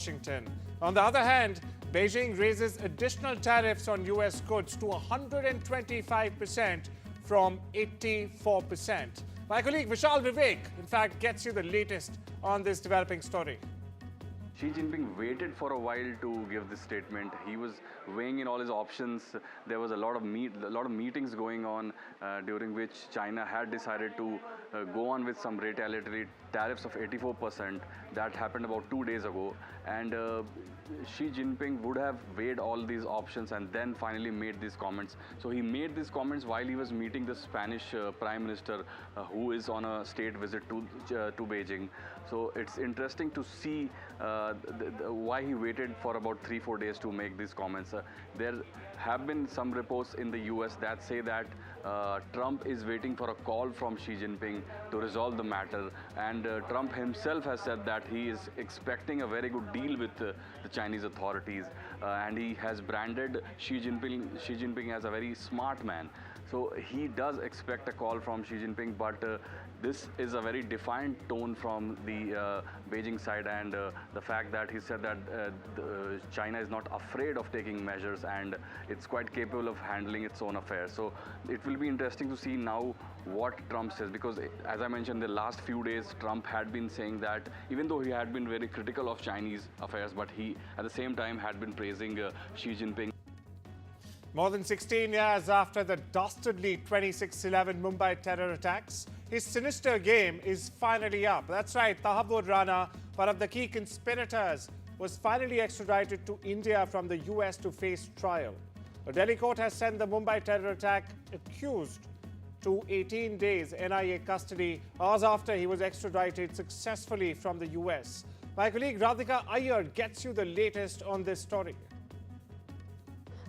Washington. On the other hand, Beijing raises additional tariffs on US goods to 125% from 84%. My colleague Vishal Vivek, in fact, gets you the latest on this developing story. Xi Jinping waited for a while to give this statement. He was weighing in all his options. There was a lot of meetings going on during which China had decided to go on with some retaliatory tariffs of 84%. That happened about 2 days ago. And Xi Jinping would have weighed all these options and then finally made these comments. So he made these comments while he was meeting the Spanish Prime Minister who is on a state visit to Beijing. So it's interesting to see why he waited for about 3-4 days to make these comments. There have been some reports in the US that say that Trump is waiting for a call from Xi Jinping to resolve the matter, and Trump himself has said that he is expecting a very good deal with the Chinese authorities, and he has branded Xi Jinping as a very smart man. So he does expect a call from Xi Jinping, but this is a very defiant tone from the Beijing side, and the fact that he said that China is not afraid of taking measures and it's quite capable of handling its own affairs. So it will be interesting to see now what Trump says, because as I mentioned, the last few days Trump had been saying that even though he had been very critical of Chinese affairs, but he at the same time had been praising Xi Jinping. More than 16 years after the dastardly 26/11 Mumbai terror attacks, his sinister game is finally up. That's right, Tahawwur Rana, one of the key conspirators, was finally extradited to India from the US to face trial. A Delhi court has sent the Mumbai terror attack accused to 18 days NIA custody hours after he was extradited successfully from the US. My colleague Radhika Iyer gets you the latest on this story.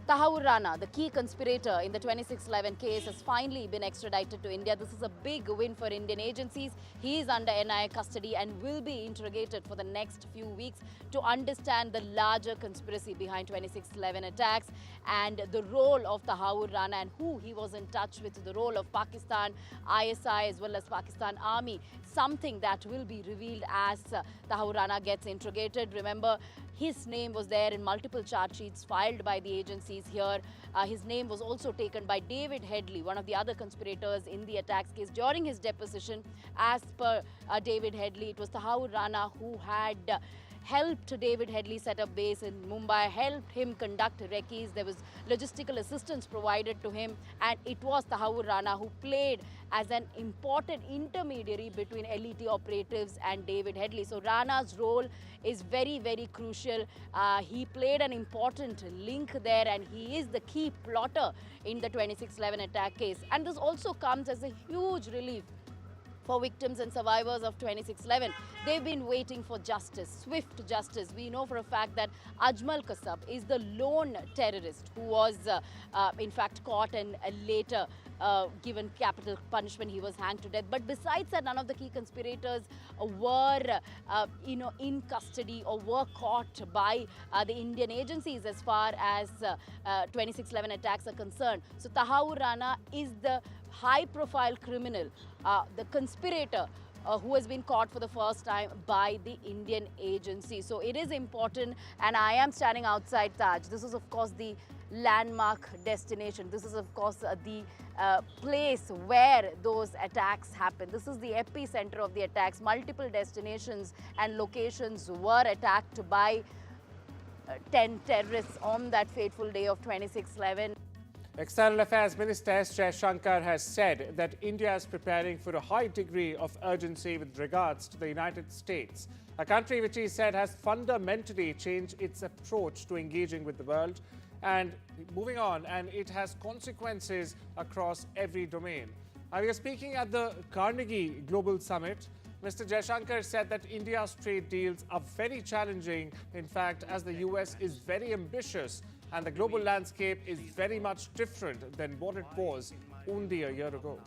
Tahawwur Rana, the key conspirator in the 26/11 case, has finally been extradited to India. This is a big win for Indian agencies. He is under NIA custody and will be interrogated for the next few weeks to understand the larger conspiracy behind 26/11 attacks and the role of Tahawwur Rana and who he was in touch with, the role of Pakistan, ISI as well as Pakistan Army, something that will be revealed as Tahawwur Rana gets interrogated. Remember, his name was there in multiple charge sheets filed by the agencies here. His name was also taken by David Headley, one of the other conspirators in the attacks case. During his deposition, as per David Headley, it was Tahawwur Rana who had helped David Headley set up base in Mumbai, helped him conduct recce's. There was logistical assistance provided to him, and it was Tahawwur Rana who played as an important intermediary between LET operatives and David Headley. So Rana's role is very, very crucial. He played an important link there, and he is the key plotter in the 26/11 attack case. And this also comes as a huge relief for victims and survivors of 26/11. They've been waiting for justice, swift justice. We know for a fact that Ajmal Kasab is the lone terrorist who was in fact caught and later given capital punishment. He was hanged to death. But besides that, none of the key conspirators were in custody or were caught by the Indian agencies as far as 26/11 attacks are concerned. So Tahawwur Rana is the high-profile criminal, the conspirator who has been caught for the first time by the Indian agency. So it is important, and I am standing outside Taj. This is, of course, the landmark destination. This is, of course, the place where those attacks happened. This is the epicenter of the attacks. Multiple destinations and locations were attacked by 10 terrorists on that fateful day of 26/11. External Affairs Minister S. Jaishankar has said that India is preparing for a high degree of urgency with regards to the United States, a country which he said has fundamentally changed its approach to engaging with the world and moving on, and it has consequences across every domain. We are speaking at the Carnegie Global Summit. Mr. Jaishankar said that India's trade deals are very challenging, in fact, as the US is very ambitious and the global landscape is very much different than what it was only a year ago.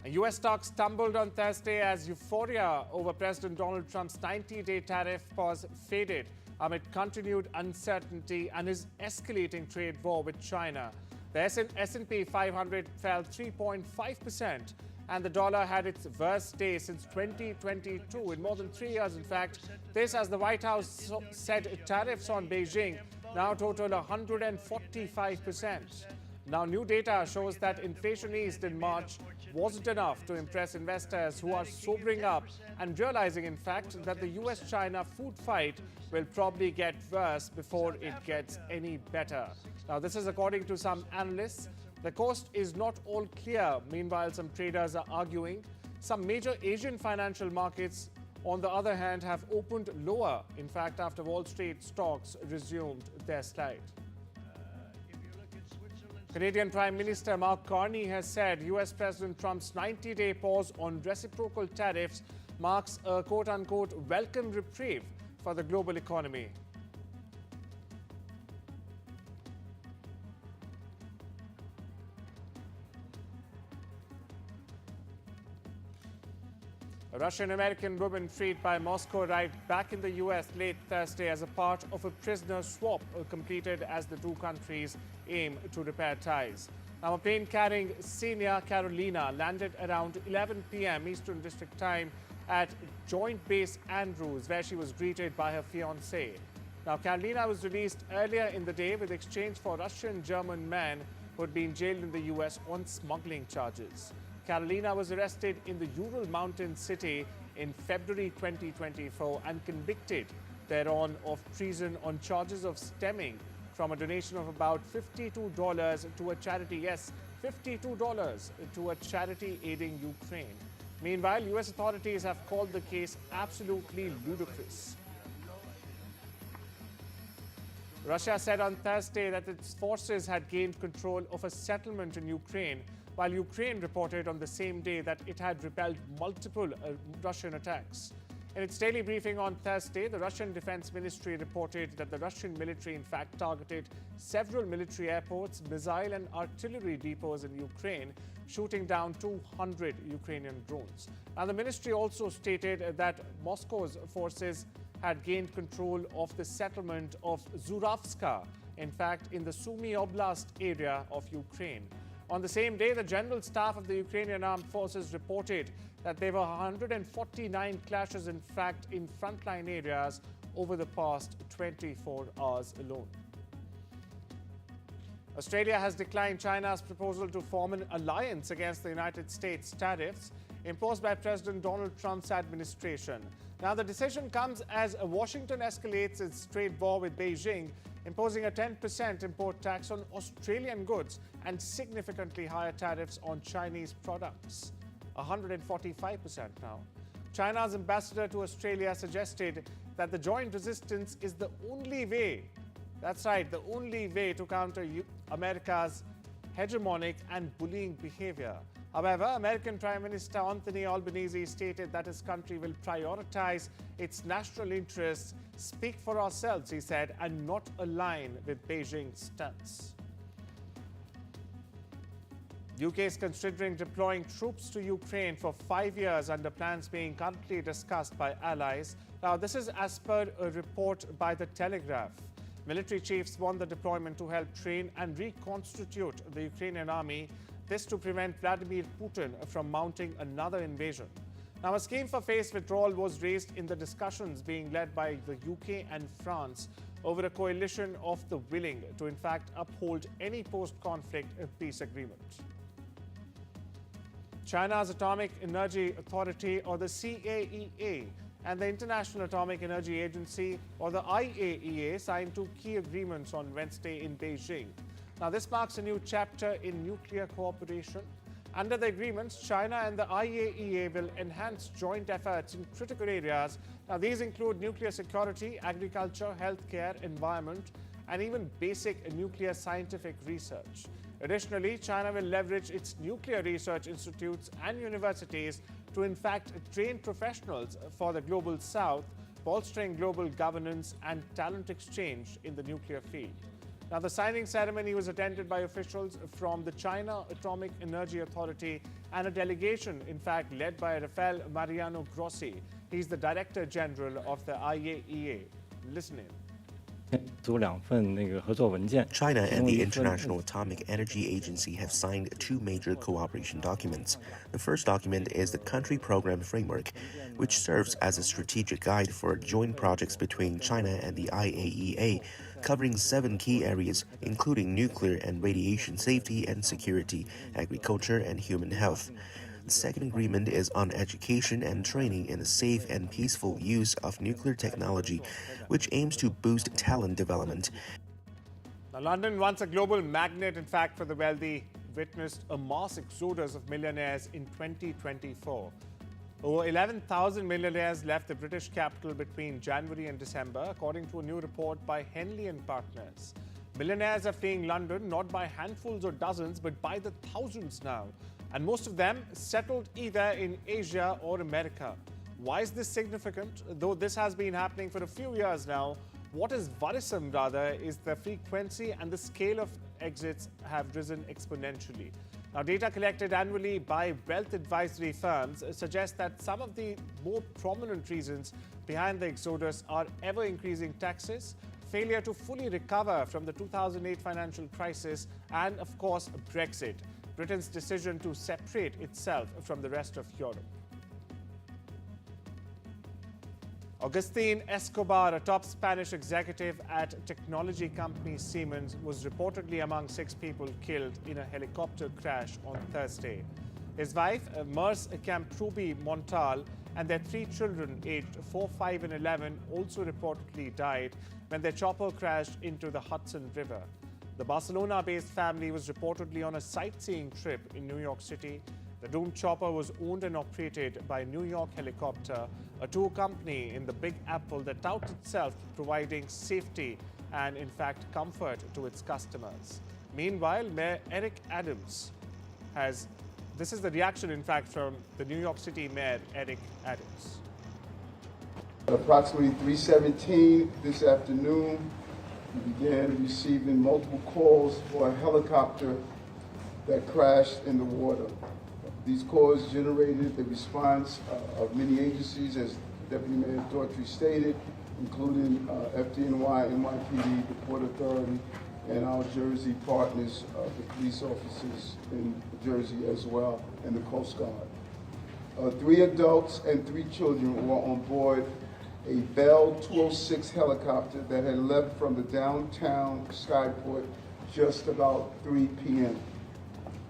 US stocks tumbled on Thursday as euphoria over President Donald Trump's 90-day tariff pause faded amid continued uncertainty and his escalating trade war with China. The S&P 500 fell 3.5% and the dollar had its worst day since 2022 in more than 3 years. In fact, this as the White House said tariffs on Beijing now total 145%. Now, new data shows that inflation eased in March wasn't enough to impress investors who are sobering up and realizing, in fact, that the US-China food fight will probably get worse before it gets any better. Now, this is according to some analysts. The coast is not all clear. Meanwhile, some traders are arguing. Some major Asian financial markets, on the other hand, have opened lower. In fact, after Wall Street stocks resumed their slide. Canadian Prime Minister Mark Carney has said US President Trump's 90-day pause on reciprocal tariffs marks a quote-unquote welcome reprieve for the global economy. A Russian-American woman freed by Moscow arrived back in the US late Thursday as a part of a prisoner swap completed as the two countries aim to repair ties. Now, a plane carrying Senior Carolina landed around 11 p.m. Eastern District Time at Joint Base Andrews, where she was greeted by her fiancé. Now, Carolina was released earlier in the day with exchange for a Russian-German man who had been jailed in the US on smuggling charges. Carolina was arrested in the Ural Mountain city in February 2024 and convicted thereon of treason on charges of stemming from a donation of about $52 to a charity. Yes, $52 to a charity aiding Ukraine. Meanwhile, US authorities have called the case absolutely ludicrous. Russia said on Thursday that its forces had gained control of a settlement in Ukraine, while Ukraine reported on the same day that it had repelled multiple Russian attacks. In its daily briefing on Thursday, the Russian Defense Ministry reported that the Russian military in fact targeted several military airports, missile and artillery depots in Ukraine, shooting down 200 Ukrainian drones. And the ministry also stated that Moscow's forces had gained control of the settlement of Zuravska, in fact in the Sumy Oblast area of Ukraine. On the same day, the General Staff of the Ukrainian Armed Forces reported that there were 149 clashes, in fact, in frontline areas over the past 24 hours alone. Australia has declined China's proposal to form an alliance against the United States tariffs imposed by President Donald Trump's administration. Now, the decision comes as Washington escalates its trade war with Beijing, imposing a 10% import tax on Australian goods and significantly higher tariffs on Chinese products, 145% now. China's ambassador to Australia suggested that the joint resistance is the only way, that's right, the only way to counter America's hegemonic and bullying behavior. However, American Prime Minister Anthony Albanese stated that his country will prioritize its national interests, speak for ourselves, he said, and not align with Beijing's stance. UK is considering deploying troops to Ukraine for 5 years under plans being currently discussed by allies. Now, this is as per a report by The Telegraph. Military chiefs want the deployment to help train and reconstitute the Ukrainian army, this to prevent Vladimir Putin from mounting another invasion. Now, a scheme for phased withdrawal was raised in the discussions being led by the UK and France over a coalition of the willing to, in fact, uphold any post-conflict peace agreement. China's Atomic Energy Authority, or the CAEA, and the International Atomic Energy Agency, or the IAEA, signed two key agreements on Wednesday in Beijing. Now, this marks a new chapter in nuclear cooperation. Under the agreements, China and the IAEA will enhance joint efforts in critical areas. Now, these include nuclear security, agriculture, healthcare, environment, and even basic nuclear scientific research. Additionally, China will leverage its nuclear research institutes and universities to, in fact, train professionals for the global south, bolstering global governance and talent exchange in the nuclear field. Now, the signing ceremony was attended by officials from the China Atomic Energy Authority and a delegation, in fact, led by Rafael Mariano Grossi. He's the Director General of the IAEA. Listen in. China and the International Atomic Energy Agency have signed two major cooperation documents. The first document is the Country Program Framework, which serves as a strategic guide for joint projects between China and the IAEA, covering 7 key areas, including nuclear and radiation safety and security, agriculture, and human health. The second agreement is on education and training in the safe and peaceful use of nuclear technology, which aims to boost talent development. Now, London, once a global magnet, in fact, for the wealthy, witnessed a mass exodus of millionaires in 2024. Over 11,000 millionaires left the British capital between January and December, according to a new report by Henley & Partners. Millionaires are fleeing London not by handfuls or dozens, but by the thousands now. And most of them settled either in Asia or America. Why is this significant? Though this has been happening for a few years now, what is worrisome rather is the frequency and the scale of exits have risen exponentially. Now, data collected annually by wealth advisory firms suggests that some of the more prominent reasons behind the exodus are ever-increasing taxes, failure to fully recover from the 2008 financial crisis, and, of course, Brexit, Britain's decision to separate itself from the rest of Europe. Agustin Escobar, a top Spanish executive at technology company Siemens, was reportedly among 6 people killed in a helicopter crash on Thursday. His wife, Merce Camprubi Montal, and their 3 children aged 4, 5 and 11 also reportedly died when their chopper crashed into the Hudson River. The Barcelona-based family was reportedly on a sightseeing trip in New York City. The doomed chopper was owned and operated by New York Helicopter, a tour company in the Big Apple that touts itself providing safety and, in fact, comfort to its customers. Meanwhile, Mayor Eric Adams has... This is the reaction, in fact, from the New York City Mayor Eric Adams. At approximately 3:17 this afternoon, we began receiving multiple calls for a helicopter that crashed in the water. These calls generated the response of many agencies, as Deputy Mayor Daughtry stated, including FDNY, NYPD, the Port Authority, and our Jersey partners, the police officers in Jersey as well, and the Coast Guard. 3 adults and 3 children were on board a Bell 206 helicopter that had left from the downtown Skyport just about 3 p.m.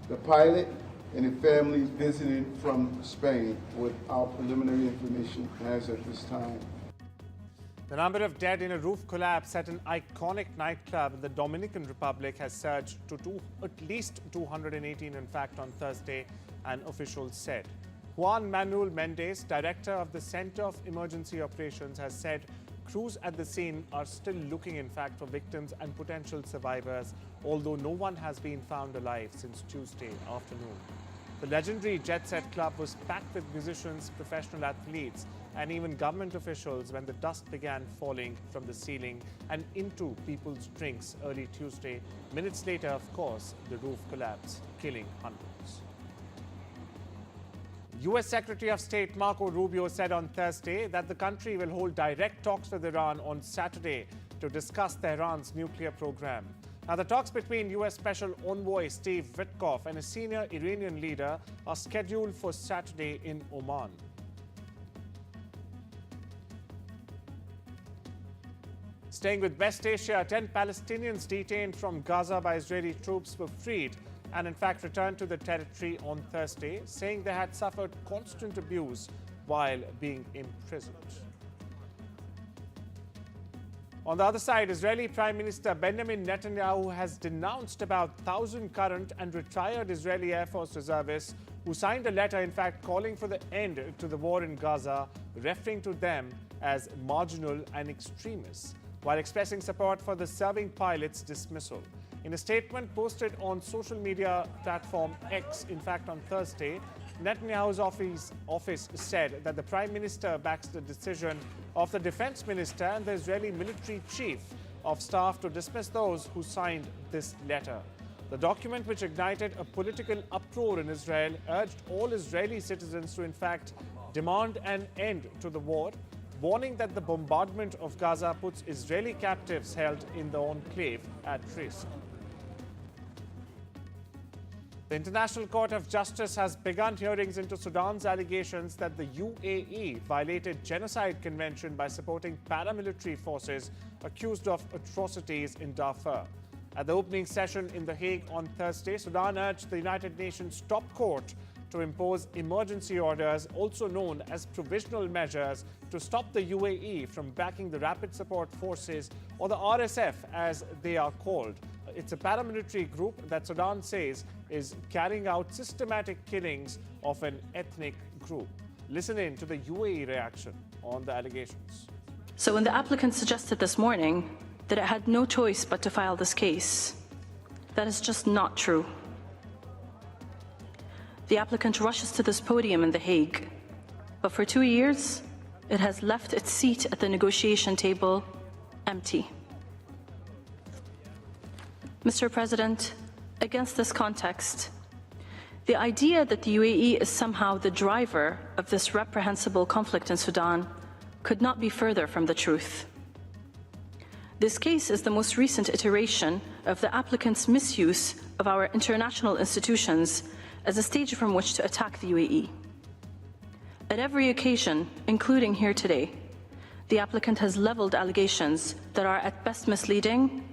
The pilot and his family visited from Spain, with our preliminary information as at this time. The number of dead in a roof collapse at an iconic nightclub in the Dominican Republic has surged to at least 218, in fact, on Thursday, an official said. Juan Manuel Mendez, director of the Center of Emergency Operations, has said crews at the scene are still looking, in fact, for victims and potential survivors, although no one has been found alive since Tuesday afternoon. The legendary Jet Set Club was packed with musicians, professional athletes, and even government officials when the dust began falling from the ceiling and into people's drinks early Tuesday. Minutes later, of course, the roof collapsed, killing hundreds. U.S. Secretary of State Marco Rubio said on Thursday that the country will hold direct talks with Iran on Saturday to discuss Tehran's nuclear program. Now, the talks between U.S. Special Envoy Steve Witkoff and a senior Iranian leader are scheduled for Saturday in Oman. Staying with West Asia, 10 Palestinians detained from Gaza by Israeli troops were freed and in fact returned to the territory on Thursday, saying they had suffered constant abuse while being imprisoned. On the other side, Israeli Prime Minister Benjamin Netanyahu has denounced about 1,000 current and retired Israeli Air Force reservists who signed a letter, in fact, calling for the end to the war in Gaza, referring to them as marginal and extremists, while expressing support for the serving pilots' dismissal. In a statement posted on social media platform X, in fact, on Thursday, Netanyahu's office said that the Prime Minister backs the decision of the Defense Minister and the Israeli military chief of staff to dismiss those who signed this letter. The document, which ignited a political uproar in Israel, urged all Israeli citizens to, in fact, demand an end to the war, warning that the bombardment of Gaza puts Israeli captives held in the enclave at risk. The International Court of Justice has begun hearings into Sudan's allegations that the UAE violated genocide convention by supporting paramilitary forces accused of atrocities in Darfur. At the opening session in The Hague on Thursday, Sudan urged the United Nations top court to impose emergency orders, also known as provisional measures, to stop the UAE from backing the Rapid Support Forces, or the RSF as they are called. It's a paramilitary group that Sudan says is carrying out systematic killings of an ethnic group. Listen in to the UAE reaction on the allegations. So when the applicant suggested this morning that it had no choice but to file this case, that is just not true. The applicant rushes to this podium in The Hague, but for 2 years, it has left its seat at the negotiation table empty. Mr. President, against this context, the idea that the UAE is somehow the driver of this reprehensible conflict in Sudan could not be further from the truth. This case is the most recent iteration of the applicant's misuse of our international institutions as a stage from which to attack the UAE. At every occasion, including here today, the applicant has leveled allegations that are at best misleading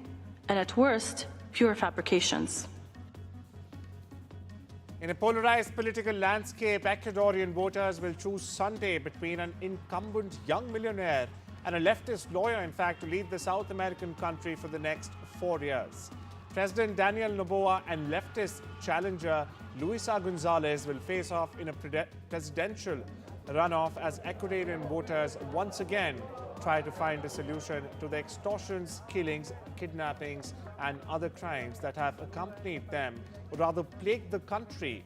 and at worst pure fabrications. In a polarized political landscape, Ecuadorian voters will choose Sunday between an incumbent young millionaire and a leftist lawyer, in fact, to lead the South American country for the next 4 years. President Daniel Noboa and leftist challenger Luisa Gonzalez will face off in a presidential runoff as Ecuadorian voters once again try to find a solution to the extortions, killings, kidnappings and other crimes that have accompanied them, or rather plagued the country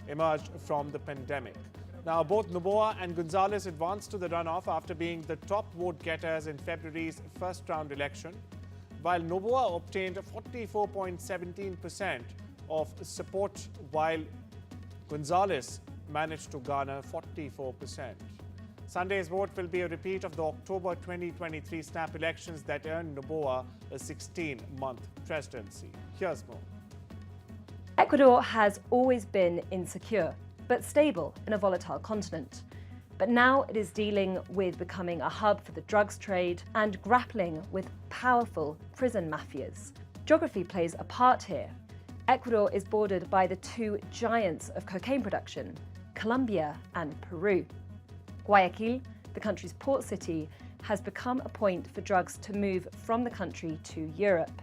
emerged from the pandemic. Now, both Noboa and Gonzalez advanced to the runoff after being the top vote getters in February's first round election, while Noboa obtained 44.17% of support, while Gonzalez managed to garner 44%. Sunday's vote will be a repeat of the October 2023 snap elections that earned Noboa a 16-month presidency. Here's more. Ecuador has always been insecure, but stable in a volatile continent. But now it is dealing with becoming a hub for the drugs trade and grappling with powerful prison mafias. Geography plays a part here. Ecuador is bordered by the two giants of cocaine production, Colombia and Peru. Guayaquil, the country's port city, has become a point for drugs to move from the country to Europe.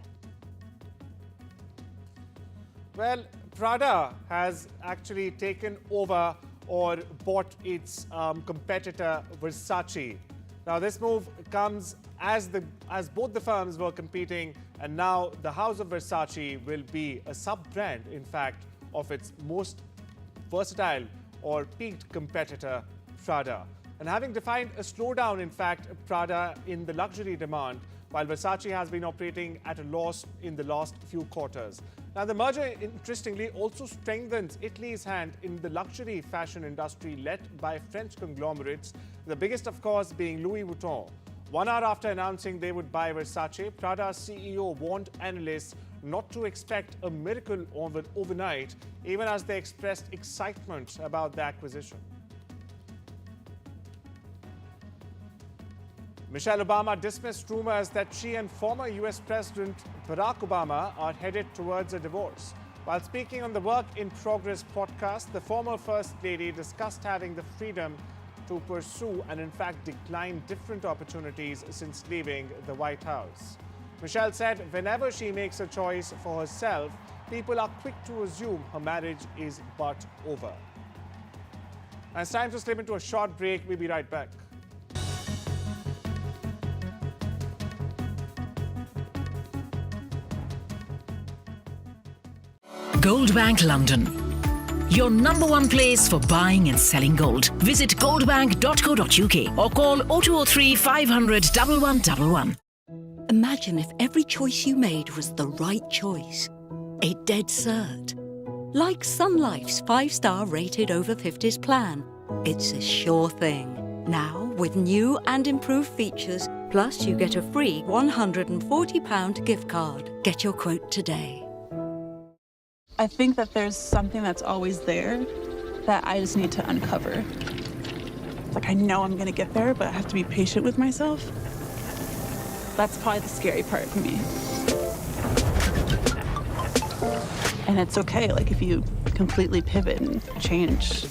Well, Prada has actually taken over or bought its competitor Versace. Now, this move comes as both the firms were competing, and now the House of Versace will be a sub-brand, in fact, of its most versatile or peaked competitor, Prada. And having defined a slowdown, in fact, Prada in the luxury demand, while Versace has been operating at a loss in the last few quarters. Now, the merger, interestingly, also strengthens Italy's hand in the luxury fashion industry led by French conglomerates, the biggest, of course, being Louis Vuitton. 1 hour after announcing they would buy Versace, Prada's CEO warned analysts not to expect a miracle overnight, even as they expressed excitement about the acquisition. Michelle Obama dismissed rumors that she and former US President Barack Obama are headed towards a divorce. While speaking on the Work in Progress podcast, the former First Lady discussed having the freedom to pursue and in fact decline different opportunities since leaving the White House. Michelle said whenever she makes a choice for herself, people are quick to assume her marriage is but over. And it's time to slip into a short break. We'll be right back. Goldbank London, your #1 place for buying and selling gold. Visit goldbank.co.uk or call 0203 500 1111. Imagine if every choice you made was the right choice. A dead cert. Like Sun Life's 5-star rated over 50s plan. It's a sure thing. Now, with new and improved features, plus you get a free £140 gift card. Get your quote today. I think that there's something that's always there that I just need to uncover. Like, I know I'm gonna get there, but I have to be patient with myself. That's probably the scary part for me. And it's okay, like, if you completely pivot and change.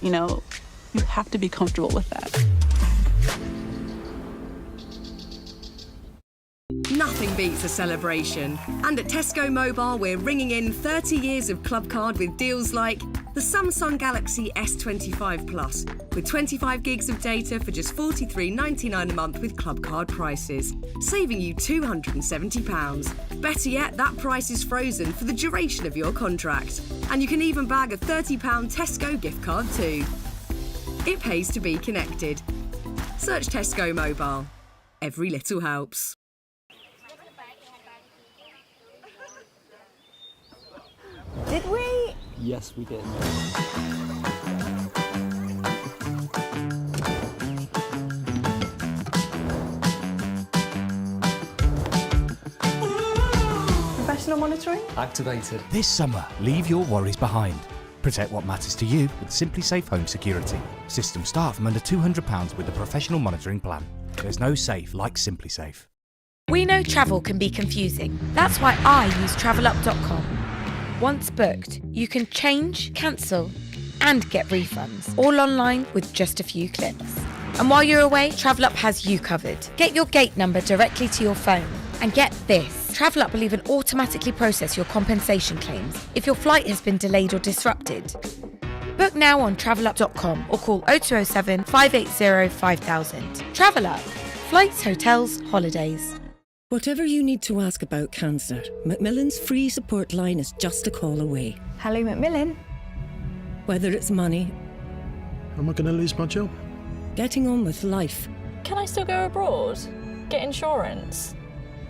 You know, you have to be comfortable with that. Nothing beats a celebration. And at Tesco Mobile, we're ringing in 30 years of Club Card with deals like the Samsung Galaxy S25 Plus, with 25 gigs of data for just $43.99 a month with Club Card prices, saving you £270. Better yet, that price is frozen for the duration of your contract. And you can even bag a £30 Tesco gift card too. It pays to be connected. Search Tesco Mobile. Every little helps. Did we? Yes, we did. Professional monitoring? Activated. This summer, leave your worries behind. Protect what matters to you with Simply Safe Home Security. Systems start from under £200 with a professional monitoring plan. There's no safe like Simply Safe. We know travel can be confusing. That's why I use travelup.com. Once booked, you can change, cancel, and get refunds, all online with just a few clicks. And while you're away, TravelUp has you covered. Get your gate number directly to your phone. And get this, TravelUp will even automatically process your compensation claims if your flight has been delayed or disrupted. Book now on travelup.com or call 0207 580 5000. TravelUp. Flights, hotels, holidays. Whatever you need to ask about cancer, Macmillan's free support line is just a call away. Hello, Macmillan. Whether it's money... Am I going to lose my job? Getting on with life. Can I still go abroad? Get insurance?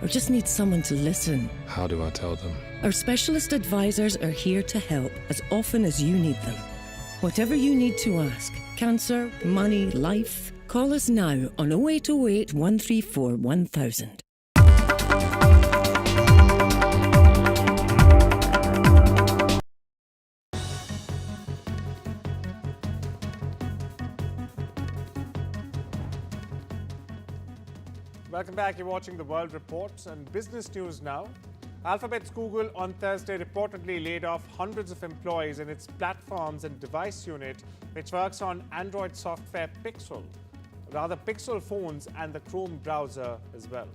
Or just need someone to listen. How do I tell them? Our specialist advisors are here to help as often as you need them. Whatever you need to ask, cancer, money, life, call us now on 0808 134 1000. Welcome back. You're watching the World Report and business news now. Alphabet's Google on Thursday reportedly laid off hundreds of employees in its platforms and device unit, which works on Android software Pixel, rather Pixel phones and the Chrome browser as well.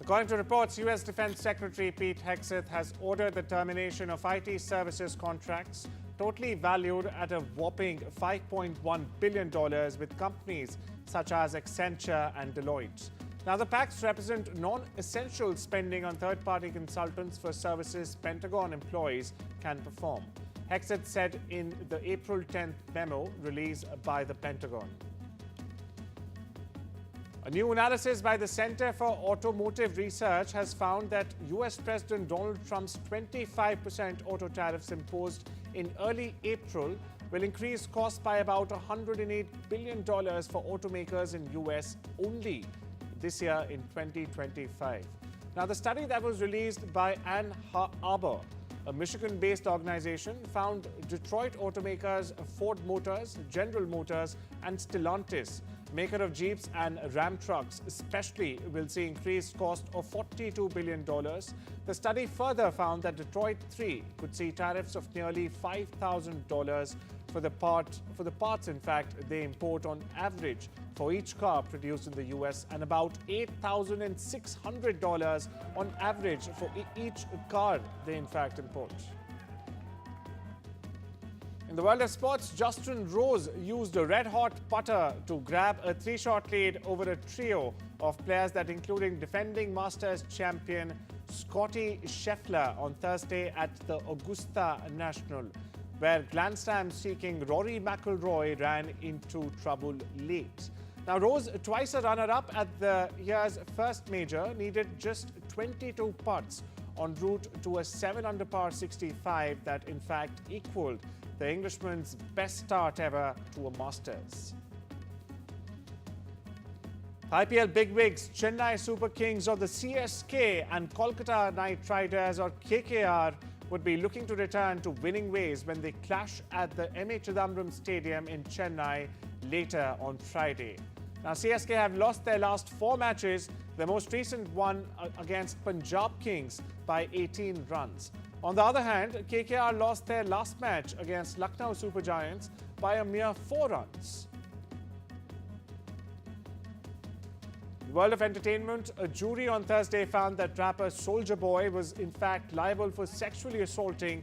According to reports, U.S. Defense Secretary Pete Hegseth has ordered the termination of IT services contracts totally valued at a whopping $5.1 billion with companies such as Accenture and Deloitte. Now, the pacts represent non-essential spending on third-party consultants for services Pentagon employees can perform, Hegseth said in the April 10th memo released by the Pentagon. A new analysis by the Center for Automotive Research has found that U.S. President Donald Trump's 25% auto tariffs imposed in early April will increase costs by about $108 billion for automakers in U.S. only this year in 2025. Now, the study that was released by Ann Arbor, a Michigan-based organization, found Detroit automakers Ford Motors, General Motors, and Stellantis, maker of Jeeps and Ram trucks, especially will see increased cost of $42 billion. The study further found that Detroit 3 could see tariffs of nearly $5,000 for the parts, in fact, they import on average for each car produced in the US, and about $8,600 on average for each car they, in fact, import. In the world of sports, Justin Rose used a red-hot putter to grab a three-shot lead over a trio of players that including defending Masters champion Scottie Scheffler on Thursday at the Augusta National, where Grand Slam-seeking Rory McIlroy ran into trouble late. Now, Rose, twice a runner-up at the year's first major, needed just 22 putts en route to a 7-under par 65 that in fact equaled the Englishman's best start ever to a Masters. IPL bigwigs Chennai Super Kings or the CSK and Kolkata Knight Riders or KKR would be looking to return to winning ways when they clash at the M.A. Chidambaram Stadium in Chennai later on Friday. Now, CSK have lost their last 4 matches, the most recent one against Punjab Kings by 18 runs. On the other hand, KKR lost their last match against Lucknow Super Giants by a mere 4 runs. The world of entertainment, a jury on Thursday found that rapper Soulja Boy was in fact liable for sexually assaulting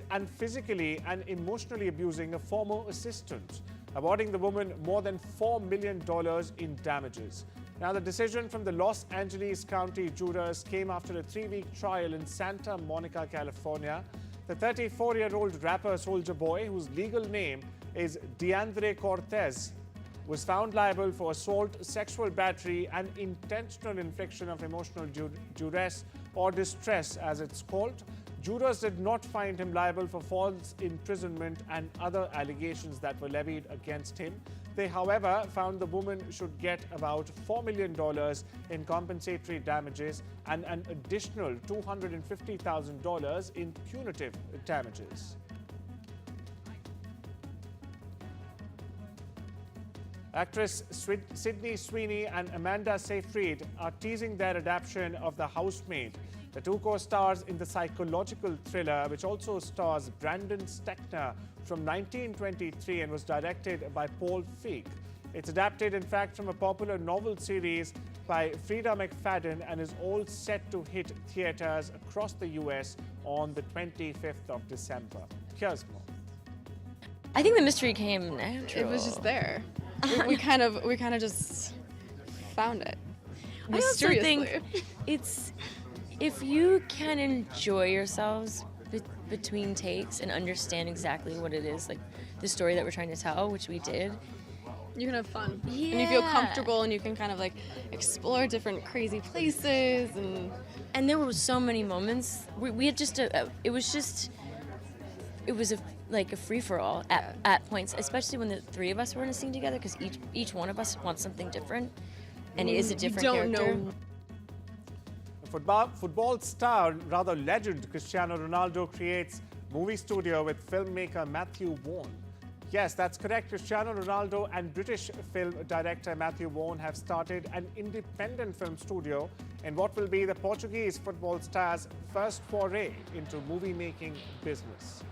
and physically and emotionally abusing a former assistant, awarding the woman more than $4 million in damages. Now, the decision from the Los Angeles County jurors came after a 3-week trial in Santa Monica, California. The 34-year-old rapper Soulja Boy, whose legal name is DeAndre Cortez, was found liable for assault, sexual battery, and intentional infliction of emotional duress or distress, as it's called. Jurors did not find him liable for false imprisonment and other allegations that were levied against him. They, however, found the woman should get about $4 million in compensatory damages and an additional $250,000 in punitive damages. Actress Sydney Sweeney and Amanda Seyfried are teasing their adaptation of The Housemaid. The two co-stars in the psychological thriller, which also stars Brandon Steckner from 1923 and was directed by Paul Feig. It's adapted, in fact, from a popular novel series by Frida McFadden and is all set to hit theaters across the US on the 25th of December. Here's more. I think the mystery came natural. It was just there. we kind of just found it mysteriously. I also think it's, if you can enjoy yourselves between takes and understand exactly what it is, like the story that we're trying to tell, which we did, you can have fun. Yeah. And you feel comfortable and you can kind of like explore different crazy places. And there were so many moments. We had just it was like a free-for-all at points, especially when the three of us were in a scene together, because each one of us wants something different and is a different character. Football star, rather legend, Cristiano Ronaldo creates movie studio with filmmaker Matthew Vaughn. Yes, that's correct. Cristiano Ronaldo and British film director Matthew Vaughn have started an independent film studio in what will be the Portuguese football star's first foray into movie-making business.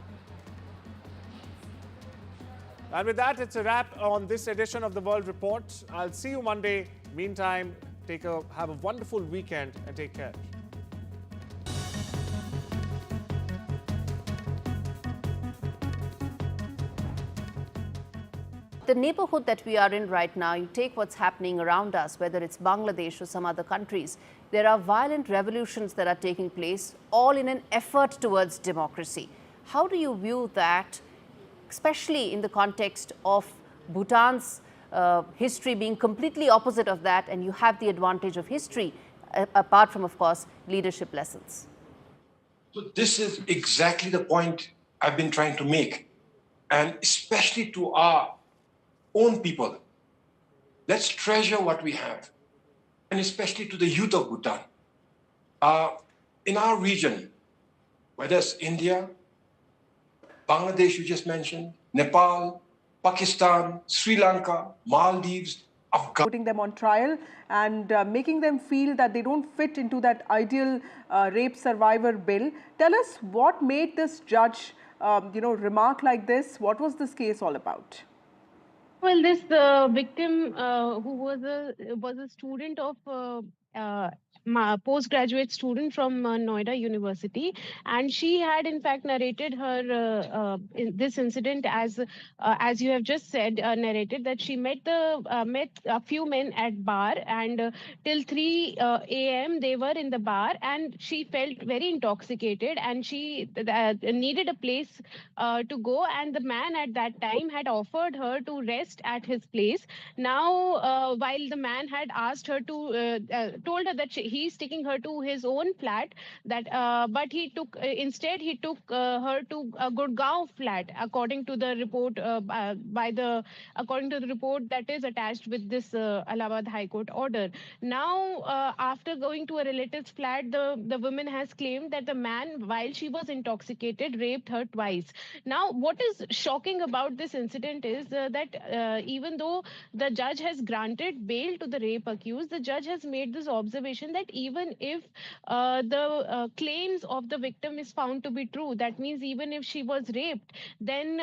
And with that, it's a wrap on this edition of the World Report. I'll see you Monday. Meantime, have a wonderful weekend and take care. The neighborhood that we are in right now, you take what's happening around us, whether it's Bangladesh or some other countries, there are violent revolutions that are taking place, all in an effort towards democracy. How do you view that, especially in the context of Bhutan's history being completely opposite of that, and you have the advantage of history, apart from, of course, leadership lessons? So this is exactly the point I've been trying to make, and especially to our own people. Let's treasure what we have, and especially to the youth of Bhutan. In our region, whether it's India, Bangladesh you just mentioned, Nepal, Pakistan, Sri Lanka, Maldives, Afghanistan. Putting them on trial and making them feel that they don't fit into that ideal rape survivor bill. Tell us what made this judge, remark like this. What was this case all about? Well, this victim who was a student of postgraduate student from Noida University, and she had in fact narrated her this incident as you have just said, narrated that she met a few men at bar, and till 3 a.m. they were in the bar, and she felt very intoxicated, and she needed a place to go, and the man at that time had offered her to rest at his place. Now, while the man had asked her to told her that he's taking her to his own flat. But he took instead he took her to a Gurgaon flat, according to the report according to the report that is attached with this Allahabad High Court order. Now, after going to a relative's flat, the woman has claimed that the man, while she was intoxicated, raped her twice. Now, what is shocking about this incident is that even though the judge has granted bail to the rape accused, the judge has made this observation that even if the claims of the victim is found to be true, that means even if she was raped, then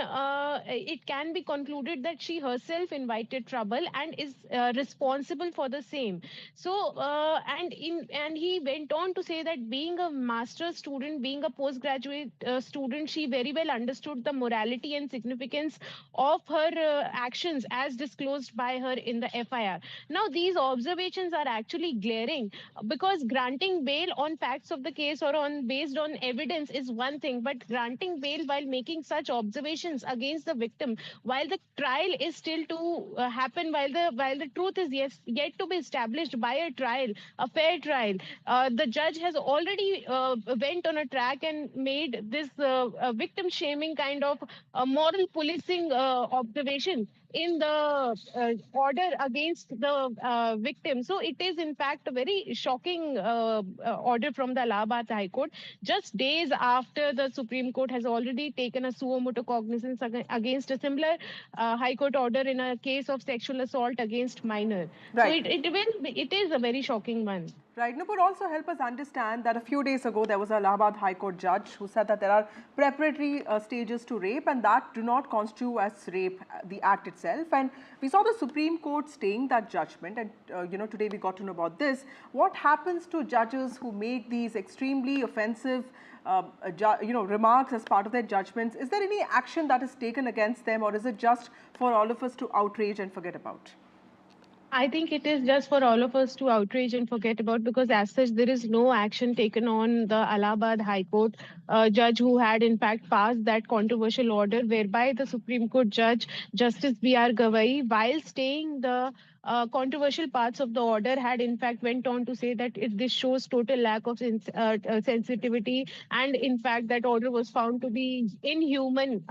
it can be concluded that she herself invited trouble and is responsible for the same. So, and he went on to say that being a master's student, being a postgraduate student, she very well understood the morality and significance of her actions as disclosed by her in the FIR. Now, these observations are actually glaring, because granting bail on facts of the case or based on evidence is one thing, but granting bail while making such observations against the victim while the trial is still to happen, while the truth is yet to be established by a trial, a fair trial, the judge has already went on a track and made this victim shaming kind of moral policing observation in the order against the victim. So it is in fact a very shocking order from the Allahabad High Court, just days after the Supreme Court has already taken a suo motu cognizance against a similar High Court order in a case of sexual assault against minor. Right. So it is a very shocking one. Right. Nupur, also help us understand that a few days ago there was a Allahabad High Court judge who said that there are preparatory stages to rape and that do not constitute as rape, the act itself. And we saw the Supreme Court staying that judgment, and today we got to know about this. What happens to judges who make these extremely offensive remarks as part of their judgments? Is there any action that is taken against them, or is it just for all of us to outrage and forget about? I think it is just for all of us to outrage and forget about, because as such there is no action taken on the Allahabad High Court judge who had in fact passed that controversial order, whereby the Supreme Court judge Justice B.R. Gavai, while staying the controversial parts of the order, had in fact went on to say that this shows total lack of sensitivity, and in fact that order was found to be inhuman